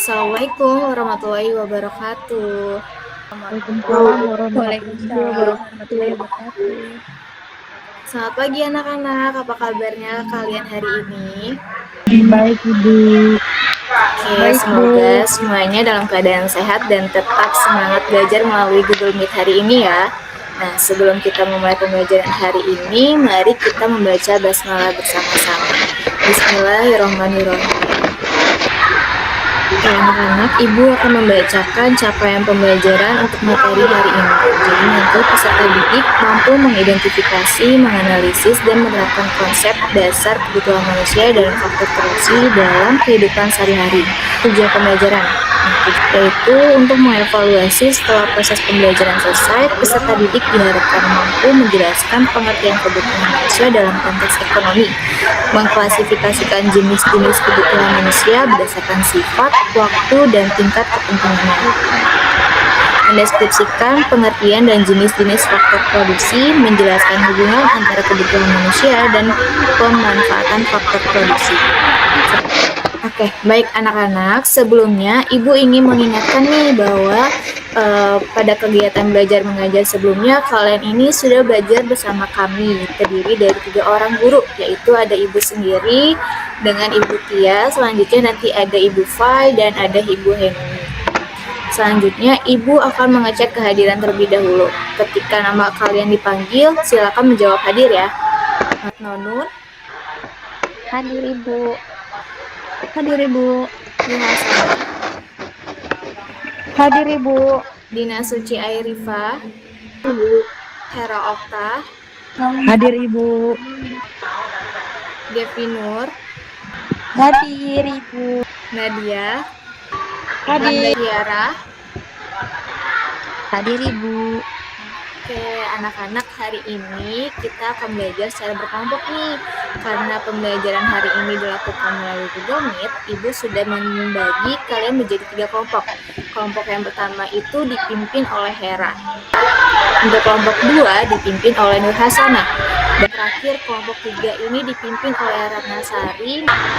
Assalamualaikum warahmatullahi wabarakatuh. Waalaikumsalam warahmatullahi Waalaikumsalam wabarakatuh. warahmatullahi wabarakatuh. Selamat pagi anak-anak, apa kabarnya kalian hari ini? Baik, Ibu. Oke, Baik, semoga Bu. semuanya dalam keadaan sehat dan tetap semangat belajar melalui Google Meet hari ini ya. Nah, sebelum kita memulai pembelajaran hari ini, mari kita membaca basmalah bersama-sama. Bismillahirrahmanirrahim. Oke, anak-anak, Ibu akan membacakan capaian pembelajaran untuk materi hari ini. Jadi nanti peserta didik mampu mengidentifikasi, menganalisis, dan menerapkan konsep dasar kebutuhan manusia dalam faktor produksi dalam kehidupan sehari-hari. Tujuan pembelajaran yaitu untuk mengevaluasi setelah proses pembelajaran selesai, peserta didik diharapkan mampu menjelaskan pengertian kebutuhan manusia dalam konteks ekonomi, mengklasifikasikan jenis-jenis kebutuhan manusia berdasarkan sifat, waktu, dan tingkat kepentingannya, mendeskripsikan pengertian dan jenis-jenis faktor produksi, menjelaskan hubungan antara kebutuhan manusia dan pemanfaatan faktor produksi. Oke, baik anak-anak, sebelumnya Ibu ingin mengingatkan nih bahwa pada kegiatan belajar mengajar sebelumnya kalian ini sudah belajar bersama kami, terdiri dari 3 orang guru, yaitu ada Ibu sendiri dengan Ibu Tia, selanjutnya nanti ada Ibu Fai dan ada Ibu Heni. Selanjutnya, Ibu akan mengecek kehadiran terlebih dahulu. Ketika nama kalian dipanggil, silakan menjawab hadir ya. Nonun, Hadir Ibu. Hadir Ibu. Nuhasana, Hadir, Ibu. Dina Suci Airifa, Hera Okta, Hadir, Ibu. Devi Nur, Hadir, Ibu. Nadia, Hadir. Tiara. Hadir Ibu. Oke, anak-anak, hari ini kita akan belajar secara berkelompok nih. Karena pembelajaran hari ini dilakukan melalui Google Meet, Ibu sudah membagi kalian menjadi 3 kelompok. Kelompok yang pertama itu dipimpin oleh Hera. Untuk kelompok 2 dipimpin oleh Nur Hasanah. Dan terakhir kelompok 3 ini dipimpin oleh Ratnasari.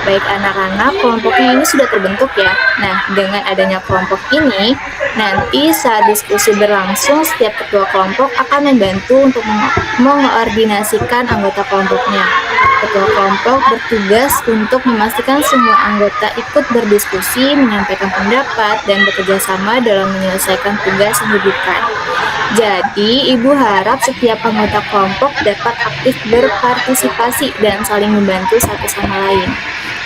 Baik anak-anak, kelompoknya ini sudah terbentuk ya. Nah, dengan adanya kelompok ini, nanti saat diskusi berlangsung, setiap ketua kelompok akan membantu untuk mengkoordinasikan anggota kelompoknya. Ketua kelompok bertugas untuk memastikan semua anggota ikut berdiskusi, menyampaikan pendapat, dan bekerja sama dalam menyelesaikan tugas yang diberikan. Jadi, Ibu harap setiap anggota kelompok dapat aktif berpartisipasi dan saling membantu satu sama lain.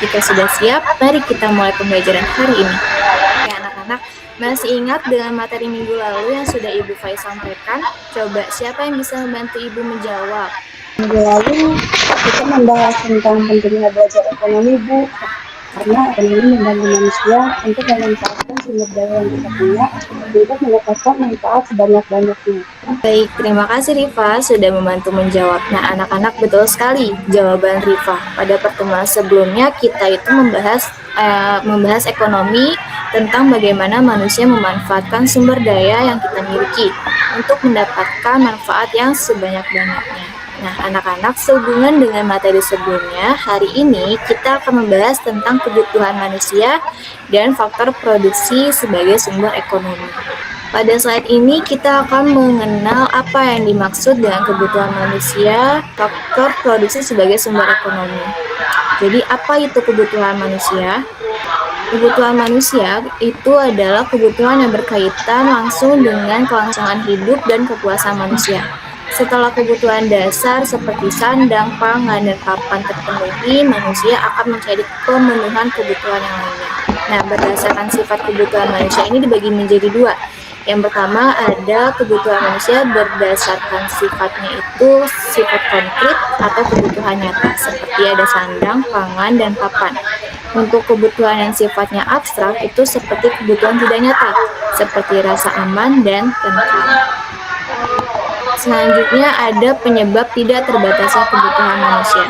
Jika sudah siap, mari kita mulai pembelajaran hari ini. Oke, anak-anak, masih ingat dengan materi minggu lalu yang sudah Ibu Fai sampaikan? Coba siapa yang bisa membantu Ibu menjawab? Minggu lalu kita membahas tentang pentingnya belajar ekonomi, Bu, karena ekonomi membantu manusia untuk memanfaatkan sumber daya yang kita punya untuk mendapatkan manfaat sebanyak-banyaknya. Baik, terima kasih Rifa sudah membantu menjawab. Nah, anak-anak, betul sekali jawaban Rifa. Pada pertemuan sebelumnya kita itu membahas ekonomi tentang bagaimana manusia memanfaatkan sumber daya yang kita miliki untuk mendapatkan manfaat yang sebanyak-banyaknya. Nah, anak-anak, sehubungan dengan materi sebelumnya, hari ini kita akan membahas tentang kebutuhan manusia dan faktor produksi sebagai sumber ekonomi. Pada slide ini kita akan mengenal apa yang dimaksud dengan kebutuhan manusia, faktor produksi sebagai sumber ekonomi. Jadi, apa itu kebutuhan manusia? Kebutuhan manusia itu adalah kebutuhan yang berkaitan langsung dengan kelangsungan hidup dan kepuasan manusia. Setelah kebutuhan dasar seperti sandang, pangan, dan papan terpenuhi, manusia akan mencari pemenuhan kebutuhan yang lainnya. Nah, berdasarkan sifat kebutuhan manusia ini dibagi menjadi 2. Yang pertama ada kebutuhan manusia berdasarkan sifatnya itu sifat konkret atau kebutuhan nyata, seperti ada sandang, pangan, dan papan. Untuk kebutuhan yang sifatnya abstrak itu seperti kebutuhan tidak nyata, seperti rasa aman dan tentram. Selanjutnya ada penyebab tidak terbatasnya kebutuhan manusia.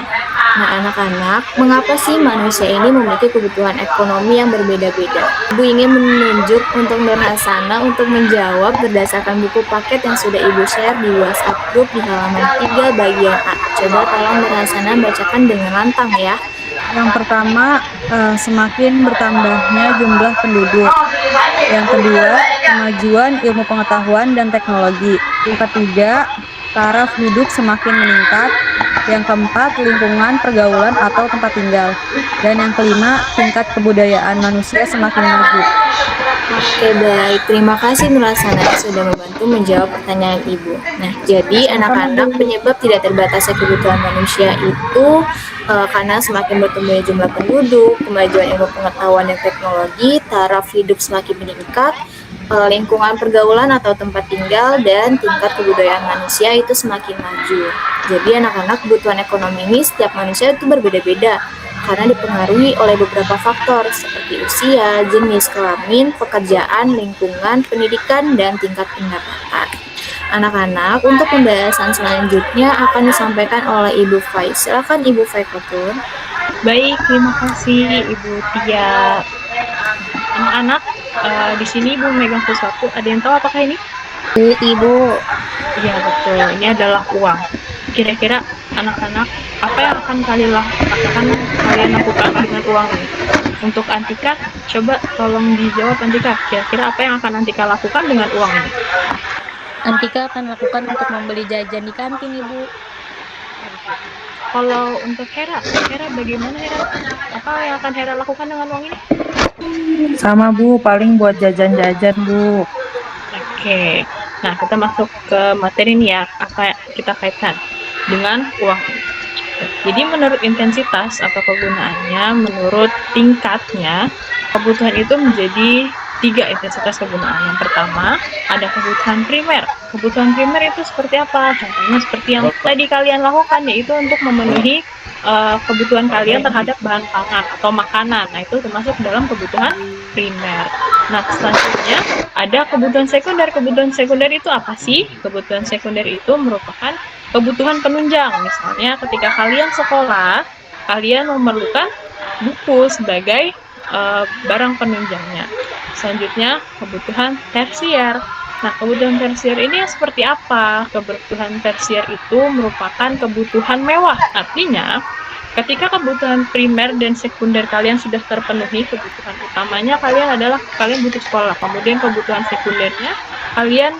Nah, anak-anak, mengapa sih manusia ini memiliki kebutuhan ekonomi yang berbeda-beda? Ibu ingin menunjuk untuk Nur Hasanah untuk menjawab berdasarkan buku paket yang sudah Ibu share di WhatsApp group di halaman 3 bagian A. Coba tolong Nur Hasanah bacakan dengan lantang ya. Yang pertama, semakin bertambahnya jumlah penduduk. Yang kedua, kemajuan ilmu pengetahuan dan teknologi. Yang ketiga, taraf hidup semakin meningkat. Yang keempat, lingkungan pergaulan atau tempat tinggal. Dan yang kelima, tingkat kebudayaan manusia semakin maju. Oke, baik. Terima kasih Nur Hasanah sudah membantu menjawab pertanyaan Ibu. Nah, jadi anak-anak penyebab tidak terbatasnya kebutuhan manusia itu karena semakin bertambahnya jumlah penduduk, kemajuan ilmu pengetahuan dan teknologi, taraf hidup semakin meningkat, lingkungan pergaulan atau tempat tinggal, dan tingkat kebudayaan manusia itu semakin maju. Jadi anak-anak kebutuhan ekonomi ini setiap manusia itu berbeda-beda karena dipengaruhi oleh beberapa faktor seperti usia, jenis kelamin, pekerjaan, lingkungan, pendidikan, dan tingkat pendapatan. Anak-anak, untuk pembahasan selanjutnya akan disampaikan oleh Ibu Fai. Silakan Ibu Fai Khatun. Baik, terima kasih Ibu Tia. Anak-anak, di sini Ibu megang sesuatu. Ada yang tahu apakah ini? Ibu. Iya, betul. Ini adalah uang. Kira-kira anak-anak, apa yang akan kalian lakukan dengan uang ini? Untuk Antika, coba tolong dijawab Antika. Kira-kira apa yang akan Antika lakukan dengan uang ini? Antika akan lakukan untuk membeli jajan di kantin, Ibu. Kalau untuk Hera bagaimana Hera? Apa yang akan Hera lakukan dengan uang ini? Sama Bu, paling buat jajan-jajan Bu. Oke, nah kita masuk ke materi nih ya, apa kita kaitkan dengan uang. Jadi menurut intensitas atau kegunaannya, menurut tingkatnya, kebutuhan itu menjadi 3 intensitas kegunaan. Yang pertama, ada kebutuhan primer. Kebutuhan primer itu seperti apa? Contohnya seperti yang tadi kalian lakukan, yaitu untuk memenuhi kebutuhan kalian terhadap bahan pangan atau makanan. Nah, itu termasuk dalam kebutuhan primer. Nah, selanjutnya ada kebutuhan sekunder. Kebutuhan sekunder itu apa sih? Kebutuhan sekunder itu merupakan kebutuhan penunjang. Misalnya ketika kalian sekolah, kalian memerlukan buku sebagai barang penunjangnya. Selanjutnya, kebutuhan tersier. Nah, kebutuhan tersier ini seperti apa? Kebutuhan tersier itu merupakan kebutuhan mewah. Artinya, ketika kebutuhan primer dan sekunder kalian sudah terpenuhi, kebutuhan utamanya kalian butuh sekolah. Kemudian kebutuhan sekundernya, kalian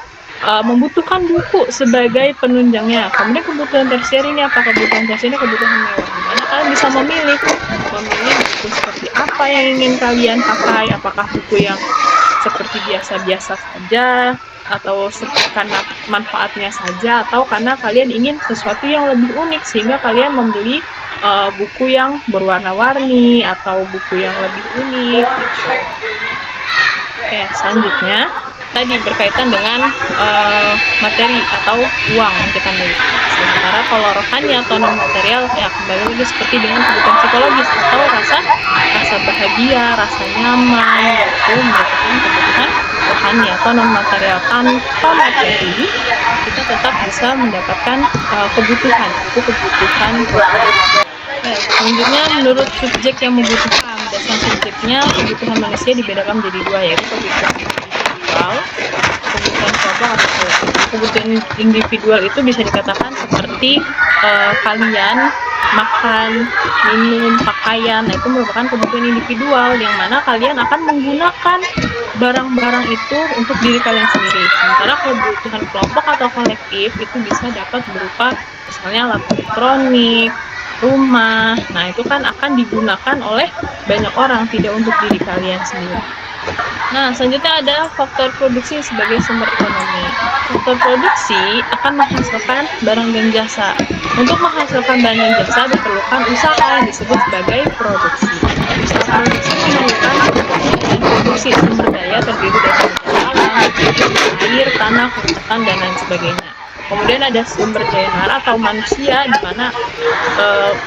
membutuhkan buku sebagai penunjangnya. Kemudian kebutuhan tersier ini apa? Kebutuhan tersier ini kebutuhan mewah. Dimana kalian bisa memilih buku seperti apa yang ingin kalian pakai. Apakah buku yang seperti biasa-biasa saja, atau karena manfaatnya saja, atau karena kalian ingin sesuatu yang lebih unik sehingga kalian membeli buku yang berwarna-warni atau buku yang lebih unik. Oke, selanjutnya tadi berkaitan dengan materi atau uang yang kita miliki. Sementara kalau rohani atau non material ya kembali lagi seperti dengan kebutuhan psikologis atau rasa bahagia, rasa nyaman, itu merupakan kebutuhan rohani atau non material. Tanpa materi kita tetap bisa mendapatkan kebutuhan, itu kebutuhan rohani. Selanjutnya menurut subjek yang membutuhkan, berdasarkan subjeknya kebutuhan manusia dibedakan menjadi 2, yaitu kebutuhan individual, kebutuhan kelompok atau kolektif. Kebutuhan individual itu bisa dikatakan seperti kalian makan, minum, pakaian. Nah, itu merupakan kebutuhan individual yang mana kalian akan menggunakan barang-barang itu untuk diri kalian sendiri. Sementara kebutuhan kelompok atau kolektif itu bisa dapat berupa misalnya alat elektronik, rumah. Nah, itu kan akan digunakan oleh banyak orang, tidak untuk diri kalian sendiri. Nah, selanjutnya ada faktor produksi sebagai sumber ekonomi. Faktor produksi akan menghasilkan barang dan jasa. Untuk menghasilkan barang dan jasa diperlukan usaha yang disebut sebagai produksi. Usaha produksi memerlukan produksi sumber daya terdiri dari air, tanah, hutan, dan lain sebagainya. Kemudian ada sumber daya nara atau manusia, di mana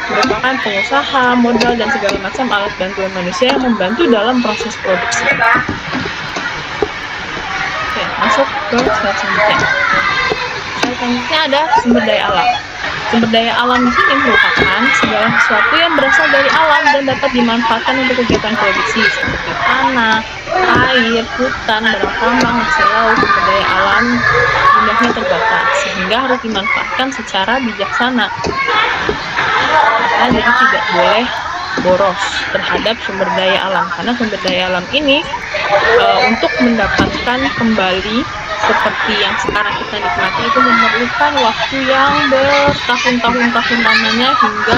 merupakan pengusaha, modal, dan segala macam alat bantuan manusia yang membantu dalam proses produksi. Oke, masuk ke slide selanjutnya. Slide selanjutnya ada sumber daya alam. Sumber daya alam di sini merupakan segala sesuatu yang berasal dari alam dan dapat dimanfaatkan untuk kegiatan produksi seperti tanah, air, hutan, barang tambang, hasil laut. Sumber daya alam jumlahnya terbatas sehingga harus dimanfaatkan secara bijaksana. Jadi tidak boleh boros terhadap sumber daya alam, karena sumber daya alam ini untuk mendapatkan kembali seperti yang sekarang kita nikmati itu memerlukan waktu yang bertahun-tahun lamanya hingga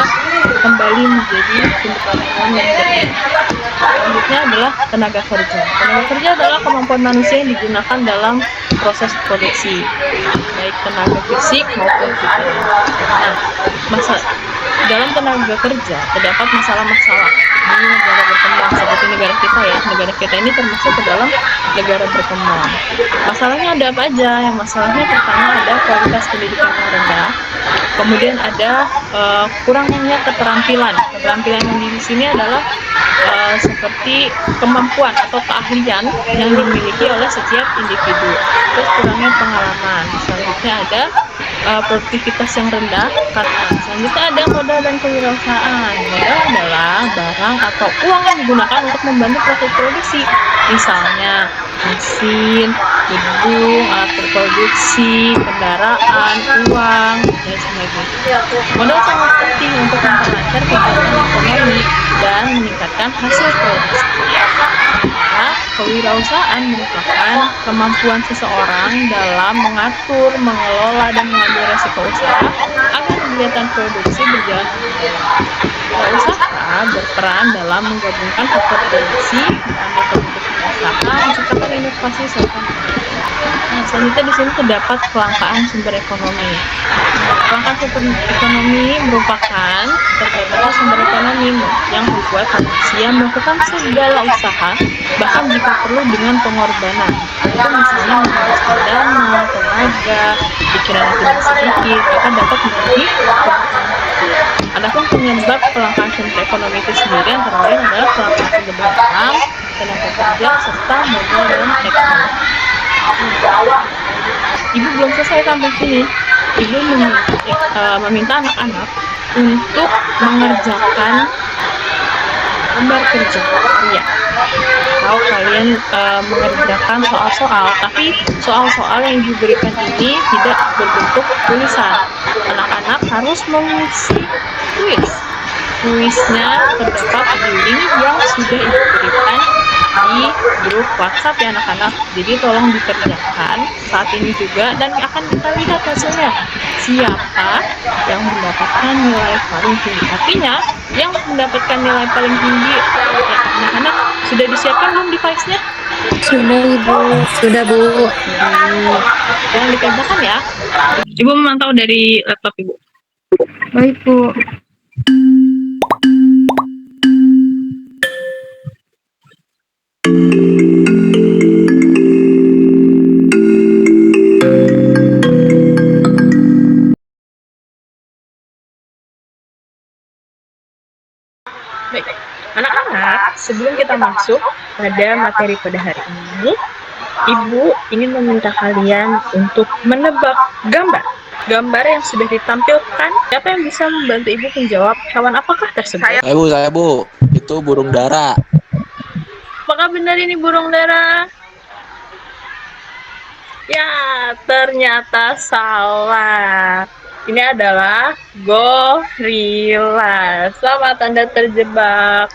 kembali menjadi sumber daya alam yang berbeda. Selanjutnya adalah tenaga kerja. Tenaga kerja adalah kemampuan manusia yang digunakan dalam proses produksi, baik tenaga fisik maupun pikiran. Nah, dalam tenaga kerja terdapat masalah-masalah di negara berkembang seperti negara kita ya. Negara kita ini termasuk ke dalam negara berkembang. Masalahnya ada apa aja? Yang masalahnya pertama ada kualitas pendidikan yang rendah. Kemudian ada kurangnya keterampilan. Keterampilan yang di sini adalah seperti kemampuan atau keahlian yang dimiliki oleh setiap individu. Terus kurangnya pengalaman. Selanjutnya ada produktivitas yang rendah. Karena selanjutnya ada modal dan kewirausahaan. Modal adalah barang atau uang yang digunakan untuk membantu proses produksi. Misalnya mesin, gedung, alat produksi, kendaraan, uang, dan sebagainya. Modal sangat penting untuk memperlancar kegiatan ekonomi dan meningkatkan hasil produksi. Nah, kewirausahaan merupakan kemampuan seseorang dalam mengatur, mengelola, dan mengambil resiko usaha agar kegiatan produksi berjalan dengan baik. Wirausaha berperan dalam menggabungkan faktor produksi, mengambil keputusan usaha, menciptakan inovasi serta Nah, selanjutnya di sini terdapat kelangkaan sumber ekonomi. Kelangkaan sumber ekonomi merupakan keterbatasan sumber ekonomi yang membuat manusia melakukan segala usaha, bahkan jika perlu dengan pengorbanan. Itu misalnya menghabiskan dana, tenaga, pikiran yang tidak sedikit, akan dapat menjadi kebutuhan hidup. Adapun penyebab kelangkaan sumber ekonomi itu sendiri antara lain adalah kelangkaan sumber daya alam, tenaga kerja, serta modal dan teknologi. Ibu belum selesai sampai sini. Ibu meminta anak-anak untuk mengerjakan lembar kerja karya. Atau kalian mengerjakan soal-soal, tapi soal-soal yang diberikan ini tidak berbentuk tulisan. Anak-anak harus mengisi kuis. Kuisnya terdapat di link yang sudah diberikan di grup WhatsApp ya anak-anak. Jadi tolong dikerjakan saat ini juga dan akan kita lihat hasilnya. Siapa yang mendapatkan nilai paling tinggi? Artinya yang mendapatkan nilai paling tinggi anak-anak sudah disiapkan belum device-nya? Sudah Ibu. Sudah Bu. Yang dikerjakan ya. Ibu memantau dari laptop Ibu. Baik, Bu. Baik, anak-anak, sebelum kita masuk pada materi pada hari ini, Ibu ingin meminta kalian untuk menebak gambar yang sudah ditampilkan. Siapa yang bisa membantu Ibu menjawab hewan apakah tersebut? Saya Bu, itu burung dara. Apakah benar ini burung dara? Ya, ternyata salah. Ini adalah gorila. Selamat, Anda terjebak.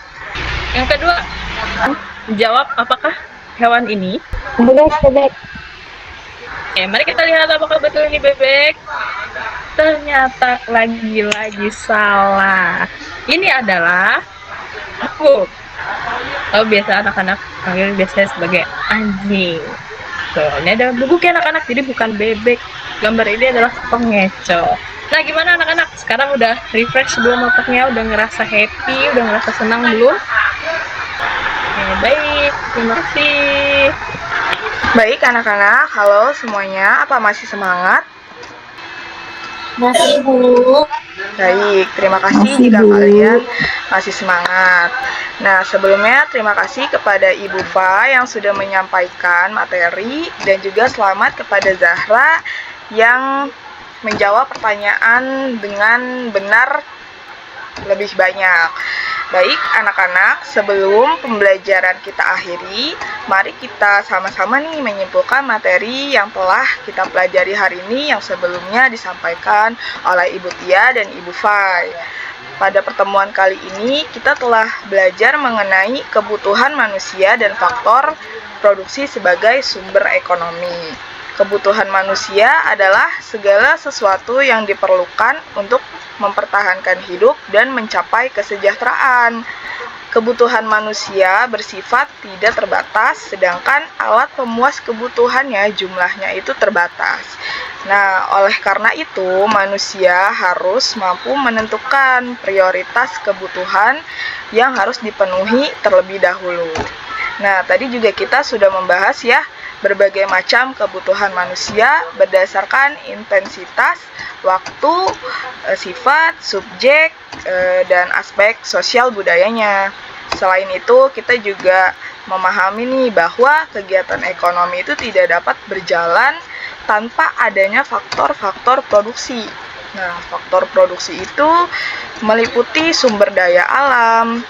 Yang kedua, jawab apakah hewan ini? Bebek. Mari kita lihat apakah betul ini bebek. Ternyata lagi-lagi salah. Ini adalah aku. Tahu biasa anak-anak panggil biasanya sebagai anjing. Tuh, ini ada bubuk ya anak-anak, jadi bukan bebek. Gambar ini adalah pengecoh. Nah, gimana anak-anak? Sekarang udah refresh sebelum otaknya, udah ngerasa happy, udah ngerasa senang belum? Baik, terima kasih. Baik anak-anak, halo semuanya, apa masih semangat? Masih, Bu. Baik, terima kasih jika kalian masih semangat. Nah, sebelumnya terima kasih kepada Ibu Fa yang sudah menyampaikan materi dan juga selamat kepada Zahra yang menjawab pertanyaan dengan benar lebih banyak. Baik anak-anak, sebelum pembelajaran kita akhiri, mari kita sama-sama nih menyimpulkan materi yang telah kita pelajari hari ini yang sebelumnya disampaikan oleh Ibu Tia dan Ibu Fai. pada pertemuan kali ini kita telah belajar mengenai kebutuhan manusia dan faktor produksi sebagai sumber ekonomi. Kebutuhan manusia adalah segala sesuatu yang diperlukan untuk mempertahankan hidup dan mencapai kesejahteraan. Kebutuhan manusia bersifat tidak terbatas, sedangkan alat pemuas kebutuhannya jumlahnya itu terbatas. Nah, oleh karena itu, manusia harus mampu menentukan prioritas kebutuhan yang harus dipenuhi terlebih dahulu. Nah, tadi juga kita sudah membahas ya, berbagai macam kebutuhan manusia berdasarkan intensitas, waktu, sifat, subjek, dan aspek sosial budayanya. Selain itu, kita juga memahami nih bahwa kegiatan ekonomi itu tidak dapat berjalan tanpa adanya faktor-faktor produksi. Nah, faktor produksi itu meliputi sumber daya alam,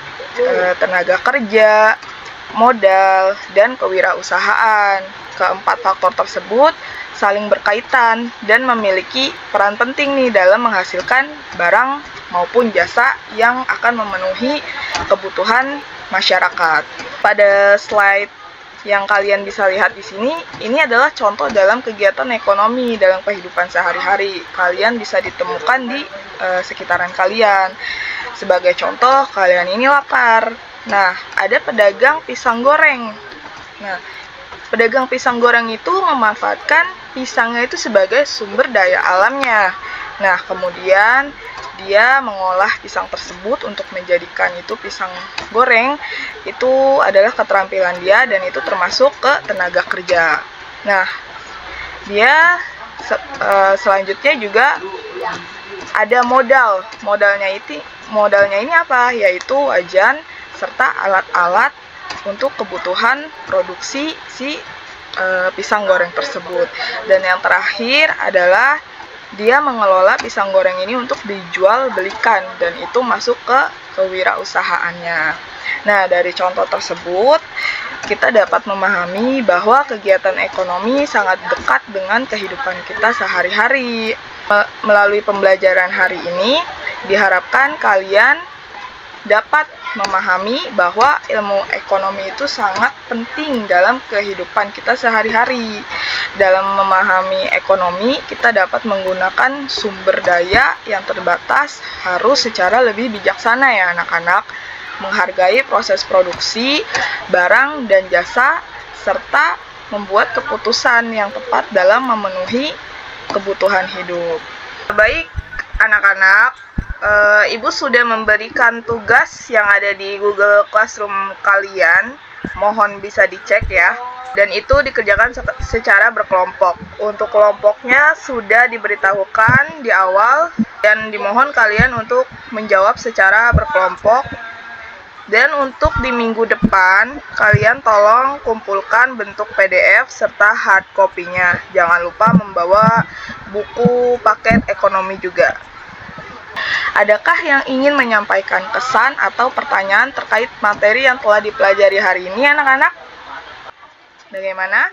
tenaga kerja, modal, dan kewirausahaan. Keempat faktor tersebut saling berkaitan dan memiliki peran penting nih dalam menghasilkan barang maupun jasa yang akan memenuhi kebutuhan masyarakat. Pada slide yang kalian bisa lihat di sini, ini adalah contoh dalam kegiatan ekonomi dalam kehidupan sehari-hari. Kalian bisa ditemukan di sekitaran kalian. Sebagai contoh, kalian ini lapar. Nah, ada pedagang pisang goreng. Nah, pedagang pisang goreng itu memanfaatkan pisangnya itu sebagai sumber daya alamnya. Nah, kemudian dia mengolah pisang tersebut untuk menjadikan itu pisang goreng. Itu adalah keterampilan dia dan itu termasuk ke tenaga kerja. Nah, dia selanjutnya juga ada modal. Modalnya ini apa? Yaitu wajan serta alat-alat untuk kebutuhan produksi si pisang goreng tersebut. Dan yang terakhir adalah dia mengelola pisang goreng ini untuk dijual belikan dan itu masuk ke kewirausahaannya. Nah, dari contoh tersebut kita dapat memahami bahwa kegiatan ekonomi sangat dekat dengan kehidupan kita sehari-hari. Melalui pembelajaran hari ini diharapkan kalian dapat memahami bahwa ilmu ekonomi itu sangat penting dalam kehidupan kita sehari-hari. Dalam memahami ekonomi, kita dapat menggunakan sumber daya yang terbatas harus secara lebih bijaksana ya anak-anak, menghargai proses produksi, barang dan jasa, serta membuat keputusan yang tepat dalam memenuhi kebutuhan hidup. Baik anak-anak, Ibu sudah memberikan tugas yang ada di Google Classroom kalian, mohon bisa dicek ya. Dan itu dikerjakan secara berkelompok. Untuk kelompoknya sudah diberitahukan di awal dan dimohon kalian untuk menjawab secara berkelompok. Dan untuk di minggu depan, kalian tolong kumpulkan bentuk PDF serta hard copy-nya. Jangan lupa membawa buku paket ekonomi juga. Adakah yang ingin menyampaikan kesan atau pertanyaan terkait materi yang telah dipelajari hari ini, anak-anak? Bagaimana?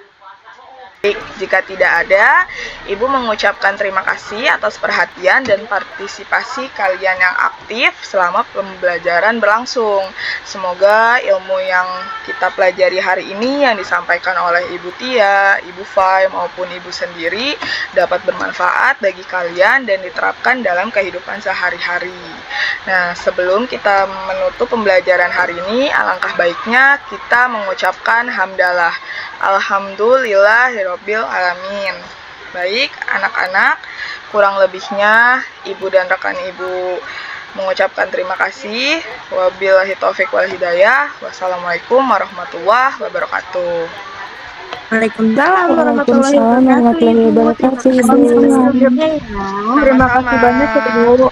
Baik, jika tidak ada, Ibu mengucapkan terima kasih atas perhatian dan partisipasi kalian yang aktif selama pembelajaran berlangsung. Semoga ilmu yang kita pelajari hari ini yang disampaikan oleh Ibu Tia, Ibu Fai maupun Ibu sendiri dapat bermanfaat bagi kalian dan diterapkan dalam kehidupan sehari-hari. Nah, sebelum kita menutup pembelajaran hari ini, alangkah baiknya kita mengucapkan hamdalah. Alhamdulillahirabbil alamin. Baik, anak-anak, kurang lebihnya Ibu dan rekan Ibu mengucapkan terima kasih. Wabillahi taufik wal hidayah. Wassalamualaikum warahmatullahi wabarakatuh. Waalaikumsalam warahmatullahi wabarakatuh. Terima kasih banyak ya, Bu.